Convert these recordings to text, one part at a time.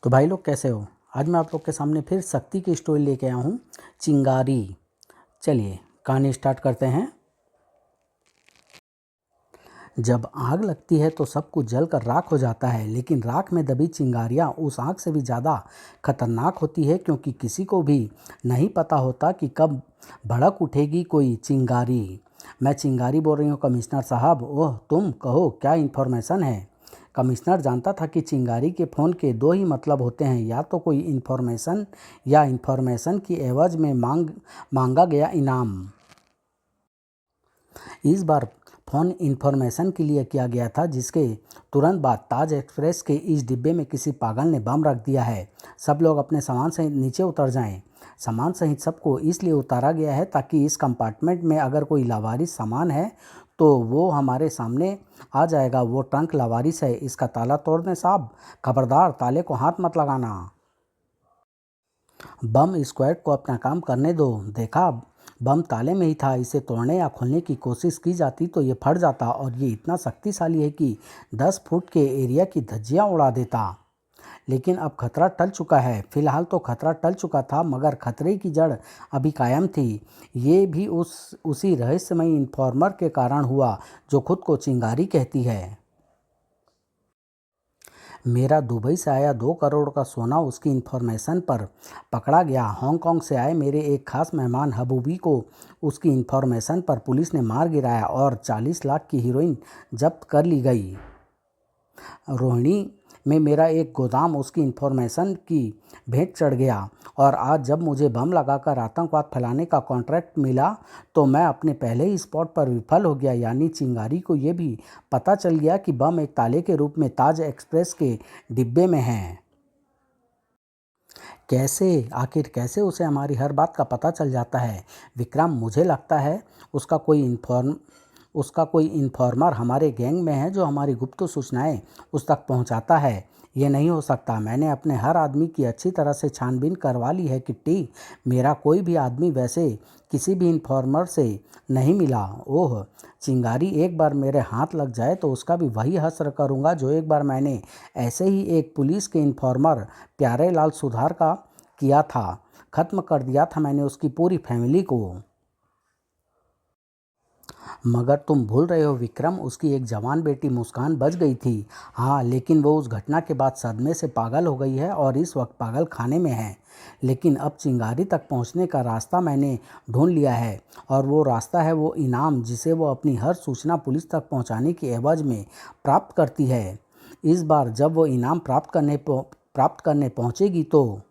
तो भाई लोग कैसे हो। आज मैं आप लोग के सामने फिर शक्ति की स्टोरी लेके आया हूँ, चिंगारी। चलिए कहानी स्टार्ट करते हैं। जब आग लगती है तो सब कुछ जलकर राख हो जाता है, लेकिन राख में दबी चिंगारियाँ उस आग से भी ज़्यादा खतरनाक होती है, क्योंकि किसी को भी नहीं पता होता कि कब भड़क उठेगी कोई चिंगारी। मैं चिंगारी बोल रही हूँ कमिश्नर साहब। ओह, तुम कहो क्या इन्फॉर्मेशन है। कमिश्नर जानता था कि चिंगारी के फ़ोन के दो ही मतलब होते हैं, या तो कोई इन्फॉर्मेशन या इन्फॉर्मेशन की एवज में मांगा गया इनाम। इस बार फ़ोन इन्फॉर्मेशन के लिए किया गया था, जिसके तुरंत बाद ताज एक्सप्रेस के इस डिब्बे में किसी पागल ने बम रख दिया है। सब लोग अपने सामान सहित नीचे उतर जाएं। सामान सहित सबको इसलिए उतारा गया है ताकि इस कंपार्टमेंट में अगर कोई लावारिस सामान है तो वो हमारे सामने आ जाएगा। वो ट्रंक लावारिस है, इसका ताला तोड़ दें साहब। खबरदार, ताले को हाथ मत लगाना। बम स्क्वाड को अपना काम करने दो। देखा, बम ताले में ही था। इसे तोड़ने या खोलने की कोशिश की जाती तो ये फट जाता, और ये इतना शक्तिशाली है कि 10 फुट के एरिया की धज्जियां उड़ा देता। लेकिन अब खतरा टल चुका है। फिलहाल तो खतरा टल चुका था, मगर खतरे की जड़ अभी कायम थी। ये भी उसी रहस्यमयी इन्फॉर्मर के कारण हुआ जो खुद को चिंगारी कहती है। मेरा दुबई से आया 2 करोड़ का सोना उसकी इन्फॉर्मेशन पर पकड़ा गया। हांगकांग से आए मेरे एक खास मेहमान हबूबी को उसकी इन्फॉर्मेशन पर पुलिस ने मार गिराया और 40 लाख की हीरोइन जब्त कर ली गई। रोहिणी में मेरा एक गोदाम उसकी इन्फॉर्मेशन की भेंट चढ़ गया, और आज जब मुझे बम लगाकर आतंकवाद फैलाने का कॉन्ट्रैक्ट मिला तो मैं अपने पहले ही स्पॉट पर विफल हो गया। यानी चिंगारी को ये भी पता चल गया कि बम एक ताले के रूप में ताज एक्सप्रेस के डिब्बे में है। आखिर कैसे उसे हमारी हर बात का पता चल जाता है विक्रम। मुझे लगता है उसका कोई इन्फॉर्मर हमारे गैंग में है जो हमारी गुप्त सूचनाएं उस तक पहुंचाता है। ये नहीं हो सकता। मैंने अपने हर आदमी की अच्छी तरह से छानबीन करवा ली है किट्टी। मेरा कोई भी आदमी वैसे किसी भी इन्फॉर्मर से नहीं मिला। ओह, चिंगारी एक बार मेरे हाथ लग जाए तो उसका भी वही हश्र करूँगा जो एक बार मैंने ऐसे ही एक पुलिस के इन्फॉर्मर प्यारे लाल सुधार का किया था। ख़त्म कर दिया था मैंने उसकी पूरी फैमिली को। मगर तुम भूल रहे हो विक्रम, उसकी एक जवान बेटी मुस्कान बच गई थी। हाँ, लेकिन वो उस घटना के बाद सदमे से पागल हो गई है और इस वक्त पागल खाने में है। लेकिन अब चिंगारी तक पहुंचने का रास्ता मैंने ढूंढ लिया है, और वो रास्ता है वो इनाम जिसे वो अपनी हर सूचना पुलिस तक पहुंचाने की एवज में प्राप्त करती है। इस बार जब वो इनाम प्राप्त करने पहुंचेगी तो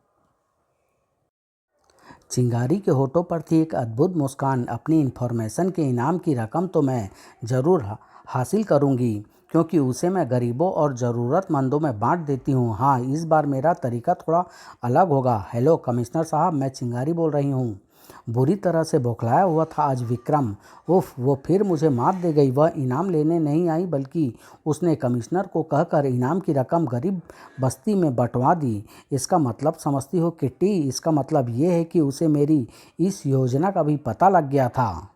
चिंगारी के होठों पर थी एक अद्भुत मुस्कान। अपनी इन्फॉर्मेशन के इनाम की रकम तो मैं ज़रूर हासिल करूंगी, क्योंकि उसे मैं गरीबों और ज़रूरतमंदों में बांट देती हूँ। हाँ, इस बार मेरा तरीका थोड़ा अलग होगा। हेलो कमिश्नर साहब, मैं चिंगारी बोल रही हूँ। बुरी तरह से बौखलाया हुआ था आज विक्रम। उफ, वो फिर मुझे मात दे गई। वह इनाम लेने नहीं आई, बल्कि उसने कमिश्नर को कहकर इनाम की रकम गरीब बस्ती में बंटवा दी। इसका मतलब समझती हो किट्टी? इसका मतलब ये है कि उसे मेरी इस योजना का भी पता लग गया था।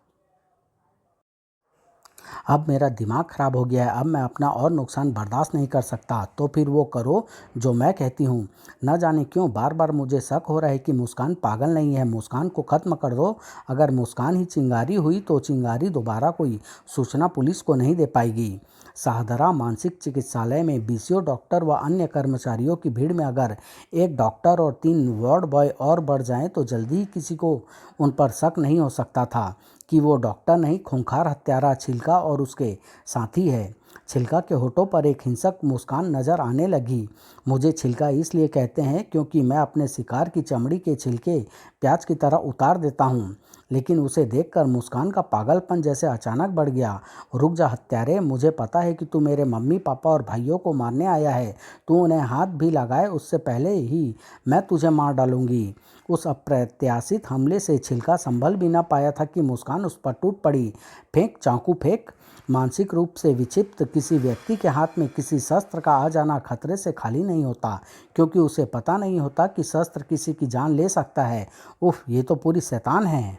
अब मेरा दिमाग ख़राब हो गया है। अब मैं अपना और नुकसान बर्दाश्त नहीं कर सकता। तो फिर वो करो जो मैं कहती हूँ। न जाने क्यों बार बार मुझे शक हो रहा है कि मुस्कान पागल नहीं है। मुस्कान को ख़त्म कर दो। अगर मुस्कान ही चिंगारी हुई तो चिंगारी दोबारा कोई सूचना पुलिस को नहीं दे पाएगी। शाहदरा मानसिक चिकित्सालय में बीसीओ डॉक्टर व अन्य कर्मचारियों की भीड़ में अगर एक डॉक्टर और 3 वार्ड बॉय और बढ़ जाएं तो जल्दी ही किसी को उन पर शक नहीं हो सकता था कि वो डॉक्टर नहीं, खूंखार हत्यारा छिलका और उसके साथी है। छिलका के होठों पर एक हिंसक मुस्कान नजर आने लगी। मुझे छिलका इसलिए कहते हैं क्योंकि मैं अपने शिकार की चमड़ी के छिलके प्याज की तरह उतार देता हूँ। लेकिन उसे देखकर मुस्कान का पागलपन जैसे अचानक बढ़ गया। रुक जा हत्यारे, मुझे पता है कि तू मेरे मम्मी पापा और भाइयों को मारने आया है। तू उन्हें हाथ भी लगाए उससे पहले ही मैं तुझे मार डालूंगी। उस अप्रत्याशित हमले से छिलका संभल भी न पाया था कि मुस्कान उस पर टूट पड़ी। फेंक चाकू फेंक। मानसिक रूप से विक्षिप्त किसी व्यक्ति के हाथ में किसी शस्त्र का आ जाना खतरे से खाली नहीं होता, क्योंकि उसे पता नहीं होता कि शस्त्र किसी की जान ले सकता है। उफ, ये तो पूरी शैतान है।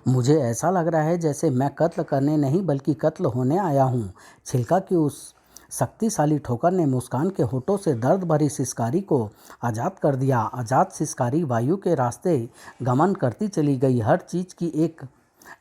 मुझे ऐसा लग रहा है जैसे मैं कत्ल करने नहीं बल्कि कत्ल होने आया हूँ। छिलका की उस शक्तिशाली ठोकर ने मुस्कान के होठों से दर्द भरी सिसकारी को आज़ाद कर दिया। आज़ाद सिसकारी वायु के रास्ते गमन करती चली गई। हर चीज़ की एक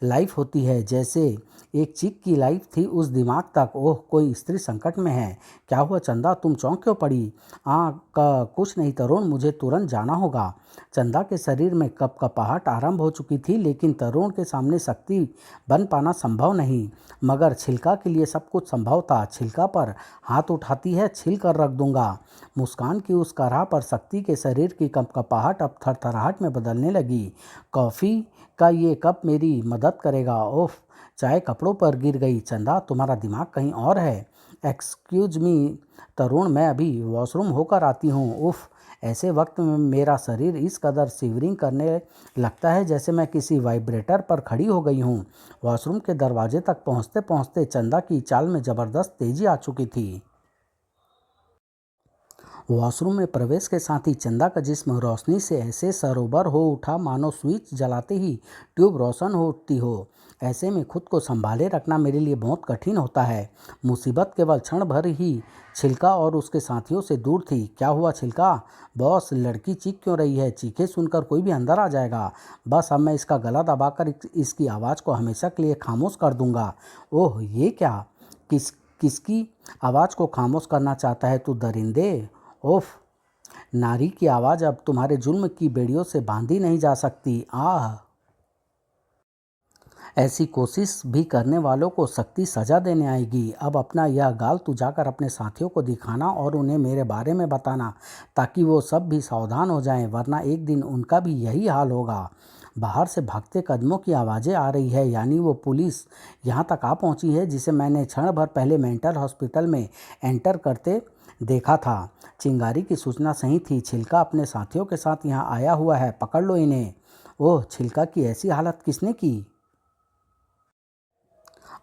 लाइफ होती है, जैसे एक चीख की लाइफ थी उस दिमाग तक। ओह, कोई स्त्री संकट में है। क्या हुआ चंदा, तुम चौंक क्यों पड़ी? का कुछ नहीं तरुण, मुझे तुरंत जाना होगा। चंदा के शरीर में कपकपाहट आरंभ हो चुकी थी, लेकिन तरुण के सामने शक्ति बन पाना संभव नहीं। मगर छिलका के लिए सब कुछ संभव था। छिलका पर हाथ उठाती है, छिल कर रख दूंगा। मुस्कान की उस कराह पर शक्ति के शरीर की कपकपाहट अब थरथराहट में बदलने लगी। कॉफ़ी का ये कप मेरी मदद करेगा। ओफ, चाय कपड़ों पर गिर गई। चंदा, तुम्हारा दिमाग कहीं और है। एक्सक्यूज मी तरुण, मैं अभी वॉशरूम होकर आती हूँ। उफ, ऐसे वक्त में मेरा शरीर इस कदर शिवरिंग करने लगता है जैसे मैं किसी वाइब्रेटर पर खड़ी हो गई हूँ। वॉशरूम के दरवाजे तक पहुँचते पहुँचते चंदा की चाल में ज़बरदस्त तेजी आ चुकी थी। वॉशरूम में प्रवेश के साथ ही चंदा का जिस्म रोशनी से ऐसे सरोबर हो उठा मानो स्विच जलाते ही ट्यूब रोशन होती हो। ऐसे में खुद को संभाले रखना मेरे लिए बहुत कठिन होता है। मुसीबत केवल क्षण भर ही छिलका और उसके साथियों से दूर थी। क्या हुआ छिलका? बॉस, लड़की चीख क्यों रही है? चीखे सुनकर कोई भी अंदर आ जाएगा। बस अब मैं इसका गला दबाकर इसकी आवाज़ को हमेशा के लिए खामोश कर दूंगा। ओह, ये क्या? किसकी आवाज़ को खामोश करना चाहता है तू दरिंदे? ओफ, नारी की आवाज़ अब तुम्हारे जुल्म की बेड़ियों से बांधी नहीं जा सकती। आह, ऐसी कोशिश भी करने वालों को सख्ती सज़ा देने आएगी। अब अपना यह गाल तू जाकर अपने साथियों को दिखाना और उन्हें मेरे बारे में बताना, ताकि वो सब भी सावधान हो जाएं, वरना एक दिन उनका भी यही हाल होगा। बाहर से भागते कदमों की आवाज़ें आ रही है, यानी वो पुलिस यहाँ तक आ पहुँची है जिसे मैंने क्षण भर पहले मेंटल हॉस्पिटल में एंटर करते देखा था। चिंगारी की सूचना सही थी। छिलका अपने साथियों के साथ यहाँ आया हुआ है, पकड़ लो इन्हें। ओह, छिलका की ऐसी हालत किसने की?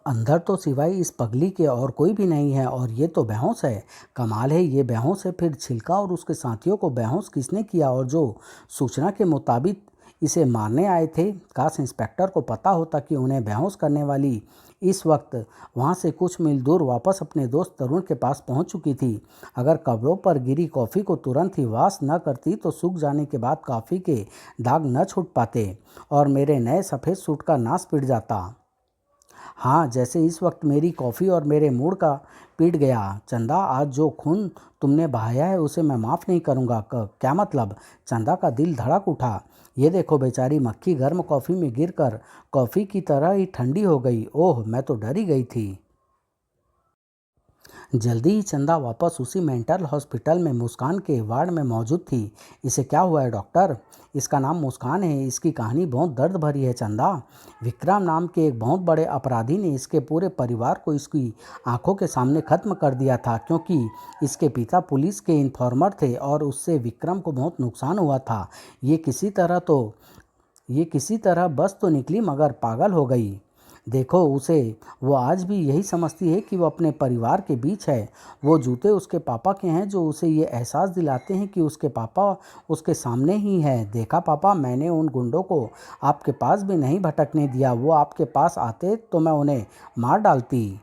अंदर तो सिवाय इस पगली के और कोई भी नहीं है, और ये तो बेहोश है। कमाल है, ये बेहोश है। फिर छिलका और उसके साथियों को बेहोश किसने किया? और जो सूचना के मुताबिक इसे मारने आए थे, काश इंस्पेक्टर को पता होता कि उन्हें बेहोश करने वाली इस वक्त वहाँ से कुछ मील दूर वापस अपने दोस्त तरुण के पास पहुँच चुकी थी। अगर कब्रों पर गिरी कॉफ़ी को तुरंत ही वाश न करती तो सूख जाने के बाद कॉफ़ी के दाग न छूट पाते और मेरे नए सफ़ेद सूट का नाश पिट जाता। हाँ, जैसे इस वक्त मेरी कॉफ़ी और मेरे मूड का पिट गया। चंदा, आज जो खून तुमने बहाया है उसे मैं माफ़ नहीं करूँगा। क्या मतलब? चंदा का दिल धड़क उठा। ये देखो, बेचारी मक्खी गर्म कॉफ़ी में गिरकर कॉफ़ी की तरह ही ठंडी हो गई। ओह, मैं तो डर ही गई थी। जल्दी ही चंदा वापस उसी मेंटल हॉस्पिटल में मुस्कान के वार्ड में मौजूद थी। इसे क्या हुआ है डॉक्टर? इसका नाम मुस्कान है। इसकी कहानी बहुत दर्द भरी है चंदा। विक्रम नाम के एक बहुत बड़े अपराधी ने इसके पूरे परिवार को इसकी आंखों के सामने ख़त्म कर दिया था, क्योंकि इसके पिता पुलिस के इन्फॉर्मर थे और उससे विक्रम को बहुत नुकसान हुआ था। ये किसी तरह बस तो निकली, मगर पागल हो गई। देखो उसे, वो आज भी यही समझती है कि वो अपने परिवार के बीच है। वो जूते उसके पापा के हैं जो उसे ये एहसास दिलाते हैं कि उसके पापा उसके सामने ही है। देखा पापा, मैंने उन गुंडों को आपके पास भी नहीं भटकने दिया। वो आपके पास आते तो मैं उन्हें मार डालती।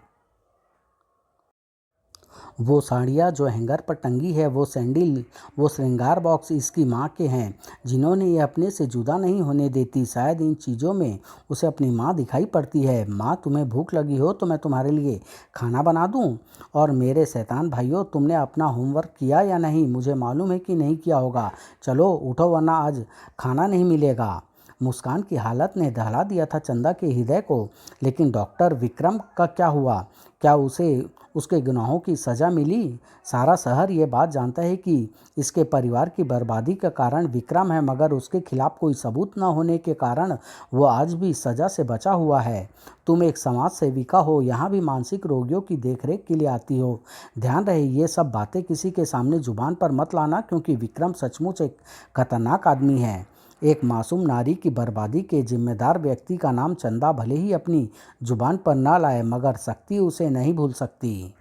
वो साड़ियाँ जो हैंगर पर टंगी है, वो सैंडल, वो श्रृंगार बॉक्स इसकी माँ के हैं, जिन्होंने ये अपने से जुदा नहीं होने देती। शायद इन चीज़ों में उसे अपनी माँ दिखाई पड़ती है। माँ, तुम्हें भूख लगी हो तो मैं तुम्हारे लिए खाना बना दूँ? और मेरे शैतान भाइयों, तुमने अपना होमवर्क किया या नहीं? मुझे मालूम है कि नहीं किया होगा। चलो उठो, वरना आज खाना नहीं मिलेगा। मुस्कान की हालत ने दहला दिया था चंदा के हृदय को। लेकिन डॉक्टर विक्रम का क्या हुआ? क्या उसे उसके गुनाहों की सज़ा मिली? सारा शहर ये बात जानता है कि इसके परिवार की बर्बादी का कारण विक्रम है, मगर उसके खिलाफ कोई सबूत न होने के कारण वो आज भी सज़ा से बचा हुआ है। तुम एक समाज सेविका हो, यहाँ भी मानसिक रोगियों की देखरेख के लिए आती हो। ध्यान रहे, ये सब बातें किसी के सामने जुबान पर मत लाना, क्योंकि विक्रम सचमुच एक खतरनाक आदमी है। एक मासूम नारी की बर्बादी के जिम्मेदार व्यक्ति का नाम चंदा भले ही अपनी जुबान पर न लाए, मगर शक्ति उसे नहीं भूल सकती।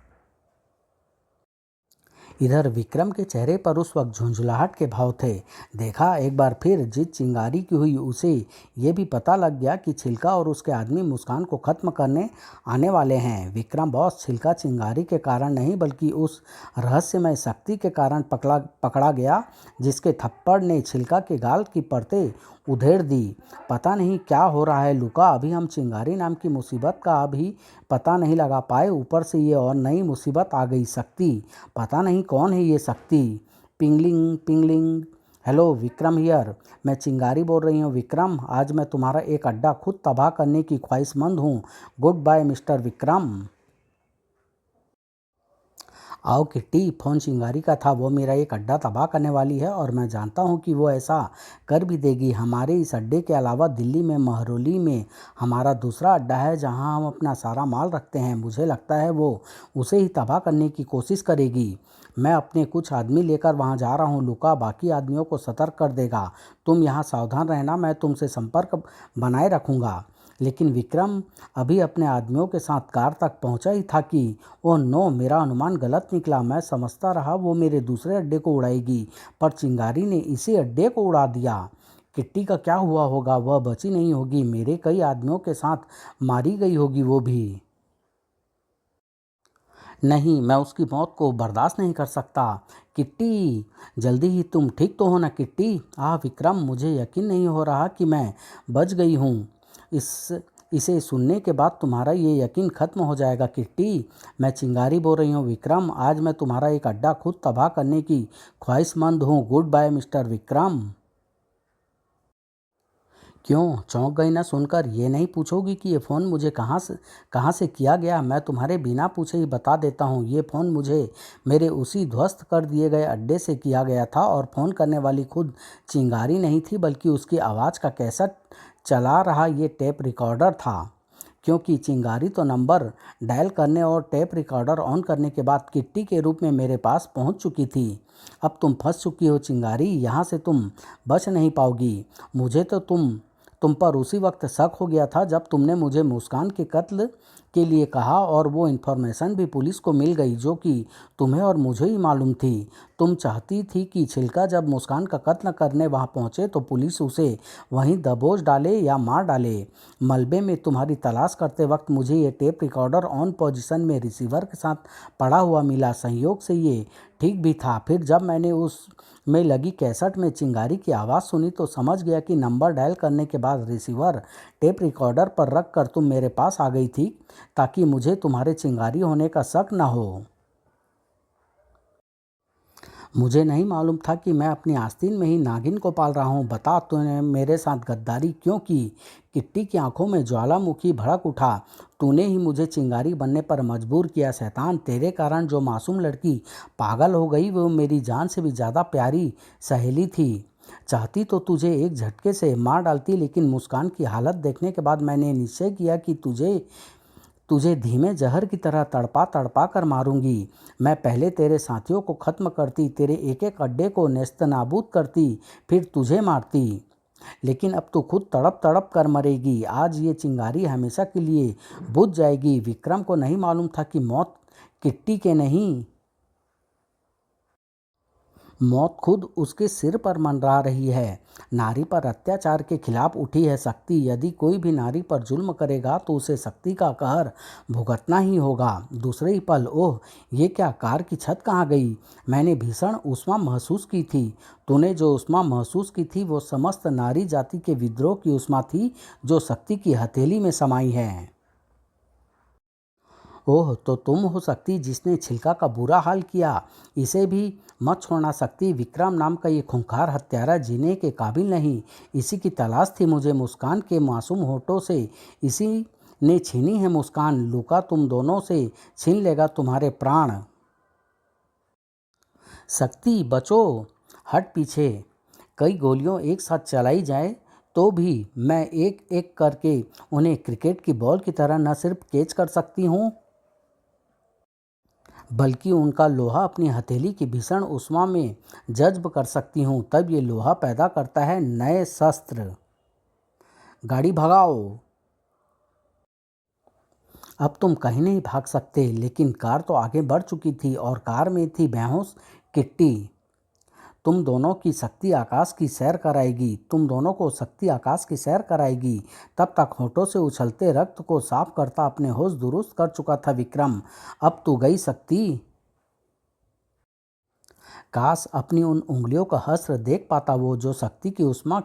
इधर विक्रम के चेहरे पर उस वक्त झुंझलाहट के भाव थे। देखा, एक बार फिर जिस चिंगारी की हुई उसे ये भी पता लग गया कि छिलका और उसके आदमी मुस्कान को खत्म करने आने वाले हैं। विक्रम बॉस, छिलका चिंगारी के कारण नहीं बल्कि उस रहस्यमय शक्ति के कारण पकड़ा गया जिसके थप्पड़ ने छिलका के गाल की परतें उधेड़ दी। पता नहीं क्या हो रहा है लुका, अभी हम चिंगारी नाम की मुसीबत का अभी पता नहीं लगा पाए, ऊपर से ये और नई मुसीबत आ गई। शक्ति, पता नहीं कौन है ये शक्ति। पिंगलिंग पिंगलिंग। Hello, Vikram here. मैं चिंगारी बोल रही हूँ विक्रम। आज मैं तुम्हारा एक अड्डा खुद तबाह करने की ख्वाहिशमंद हूँ। Goodbye mister Vikram. आओ किट्टी, फ़ोन चिंगारी का था। वो मेरा एक अड्डा तबाह करने वाली है और मैं जानता हूँ कि वो ऐसा कर भी देगी। हमारे इस अड्डे के अलावा दिल्ली में महरौली में हमारा दूसरा अड्डा है जहाँ हम अपना सारा माल रखते हैं। मुझे लगता है वो उसे ही तबाह करने की कोशिश करेगी। मैं अपने कुछ आदमी लेकर वहाँ जा रहा हूँ। लुका बाकी आदमियों को सतर्क कर देगा। तुम यहाँ सावधान रहना, मैं तुमसे संपर्क बनाए रखूँगा। लेकिन विक्रम अभी अपने आदमियों के साथ कार तक पहुंचा ही था कि ओह नो, मेरा अनुमान गलत निकला। मैं समझता रहा वो मेरे दूसरे अड्डे को उड़ाएगी, पर चिंगारी ने इसी अड्डे को उड़ा दिया। किट्टी का क्या हुआ होगा? वह बची नहीं होगी, मेरे कई आदमियों के साथ मारी गई होगी वो भी। नहीं, मैं उसकी मौत को बर्दाश्त नहीं कर सकता। किट्टी, जल्दी ही तुम ठीक तो हो ना किट्टी? विक्रम, मुझे यकीन नहीं हो रहा कि मैं बच गई हूँ। इस इसे सुनने के बाद तुम्हारा ये यकीन खत्म हो जाएगा किट्टी। मैं चिंगारी बोल रही हूँ विक्रम। आज मैं तुम्हारा एक अड्डा खुद तबाह करने की ख्वाहिशमंद हूँ। Goodbye mister Vikram. क्यों चौंक गई ना सुनकर? ये नहीं पूछोगी कि ये फ़ोन मुझे कहाँ से किया गया? मैं तुम्हारे बिना पूछे ही बता देता हूँ। ये फ़ोन मुझे मेरे उसी ध्वस्त कर दिए गए अड्डे से किया गया था और फ़ोन करने वाली खुद चिंगारी नहीं थी बल्कि उसकी आवाज़ का कैसेट चला रहा ये टेप रिकॉर्डर था। क्योंकि चिंगारी तो नंबर डायल करने और टेप रिकॉर्डर ऑन करने के बाद किट्टी के रूप में मेरे पास पहुंच चुकी थी। अब तुम फंस चुकी हो चिंगारी, यहाँ से तुम बच नहीं पाओगी। मुझे तो तुम पर उसी वक्त शक हो गया था जब तुमने मुझे मुस्कान के कत्ल के लिए कहा और वो इन्फॉर्मेशन भी पुलिस को मिल गई जो कि तुम्हें और मुझे ही मालूम थी। तुम चाहती थी कि छिलका जब मुस्कान का कत्ल करने वहाँ पहुँचे तो पुलिस उसे वहीं दबोच डाले या मार डाले। मलबे में तुम्हारी तलाश करते वक्त मुझे ये टेप रिकॉर्डर ऑन पोजीशन में रिसीवर के साथ पड़ा हुआ मिला। संयोग से ये ठीक भी था। फिर जब मैंने उस में लगी कैसेट में चिंगारी की आवाज़ सुनी तो समझ गया कि नंबर डायल करने के बाद रिसीवर टेप रिकॉर्डर पर रख कर तुम मेरे पास आ गई थी ताकि मुझे तुम्हारे चिंगारी होने का शक न हो। मुझे नहीं मालूम था कि मैं अपनी आस्तीन में ही नागिन को पाल रहा हूँ। बता, तूने मेरे साथ गद्दारी क्यों की? किट्टी की आंखों में ज्वालामुखी भड़क उठा। तूने ही मुझे चिंगारी बनने पर मजबूर किया शैतान। तेरे कारण जो मासूम लड़की पागल हो गई वो मेरी जान से भी ज़्यादा प्यारी सहेली थी। चाहती तो तुझे एक झटके से मार डालती, लेकिन मुस्कान की हालत देखने के बाद मैंने निश्चय किया कि तुझे तुझे धीमे जहर की तरह तड़पा तड़पा कर मारूंगी। मैं पहले तेरे साथियों को खत्म करती, तेरे एक एक अड्डे को नेस्तनाबूद करती, फिर तुझे मारती। लेकिन अब तू खुद तड़प तड़प कर मरेगी। आज ये चिंगारी हमेशा के लिए बुझ जाएगी। विक्रम को नहीं मालूम था कि किट्टी के नहीं, मौत खुद उसके सिर पर मंडरा रही है। नारी पर अत्याचार के खिलाफ उठी है शक्ति। यदि कोई भी नारी पर जुल्म करेगा तो उसे शक्ति का कहर भुगतना ही होगा। दूसरे ही पल, ओह ये क्या, कार की छत कहाँ गई? मैंने भीषण ऊष्मा महसूस की थी। तूने जो ऊष्मा महसूस की थी वो समस्त नारी जाति के विद्रोह की ऊष्मा थी जो शक्ति की हथेली में समाई है। ओह, तो तुम हो शक्ति जिसने छिलका का बुरा हाल किया। इसे भी मत छोड़ना शक्ति। विक्रम नाम का ये खूंखार हत्यारा जीने के काबिल नहीं। इसी की तलाश थी मुझे। मुस्कान के मासूम होठों से इसी ने छीनी है मुस्कान। लुका तुम दोनों से छीन लेगा तुम्हारे प्राण। शक्ति बचो, हट पीछे। कई गोलियों एक साथ चलाई जाए तो भी मैं एक एक करके उन्हें क्रिकेट की बॉल की तरह न सिर्फ कैच कर सकती हूँ बल्कि उनका लोहा अपनी हथेली की भीषण ऊष्मा में जज्ब कर सकती हूँ। तब ये लोहा पैदा करता है नए शस्त्र। गाड़ी भगाओ। अब तुम कहीं नहीं भाग सकते। लेकिन कार तो आगे बढ़ चुकी थी और कार में थी बेहोश किट्टी। तुम दोनों की शक्ति आकाश की सैर कराएगी, तुम दोनों को शक्ति आकाश की सैर कराएगी। तब तक होठों से उछलते रक्त को साफ करता अपने होश दुरुस्त कर चुका था विक्रम। अब तू गई शक्ति। काश अपनी उन उंगलियों का हश्र देख पाता वो, जो शक्ति की उष्मा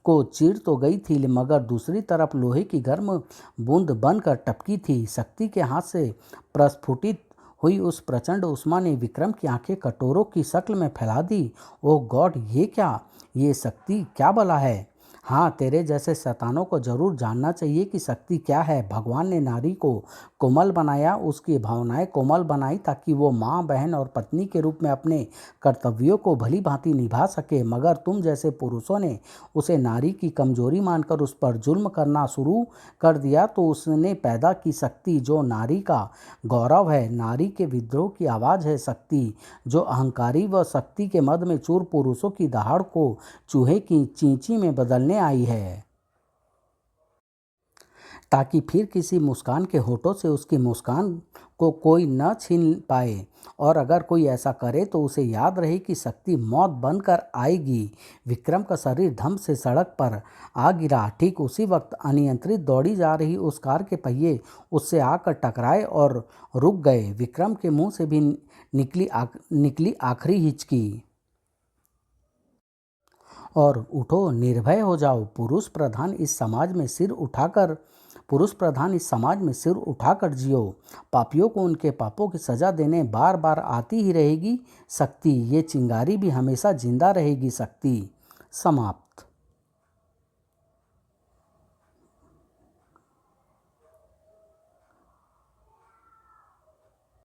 को चीर तो गई थी मगर दूसरी तरफ लोहे की गर्म बूंद बनकर टपकी थी। शक्ति के हाथ से प्रस्फुटित हुई उस प्रचंड उष्मा ने विक्रम की आंखें कटोरों की शक्ल में फैला दी। ओह गॉड, ये क्या, ये शक्ति क्या भला है। हाँ, तेरे जैसे शैतानों को जरूर जानना चाहिए कि शक्ति क्या है। भगवान ने नारी को कोमल बनाया, उसकी भावनाएं कोमल बनाई ताकि वो माँ, बहन और पत्नी के रूप में अपने कर्तव्यों को भली भांति निभा सके। मगर तुम जैसे पुरुषों ने उसे नारी की कमजोरी मानकर उस पर जुल्म करना शुरू कर दिया, तो उसने पैदा की शक्ति जो नारी का गौरव है, नारी के विद्रोह की आवाज़ है। शक्ति जो अहंकारी व शक्ति के मद में चूर पुरुषों की दहाड़ को चूहे की चींची में बदलने आई है, ताकि फिर किसी मुस्कान के होठों से उसकी मुस्कान को कोई न छीन पाए। और अगर कोई ऐसा करे तो उसे याद रहे कि शक्ति मौत बनकर आएगी। विक्रम का शरीर धम से सड़क पर आ गिरा। ठीक उसी वक्त अनियंत्रित दौड़ी जा रही उस कार के पहिए उससे आकर टकराए और रुक गए। विक्रम के मुंह से भी निकली आखिरी हिचकी। और उठो, निर्भय हो जाओ। पुरुष प्रधान इस समाज में सिर उठाकर जियो। पापियों को उनके पापों की सजा देने बार बार आती ही रहेगी शक्ति। ये चिंगारी भी हमेशा जिंदा रहेगी शक्ति। समाप्त।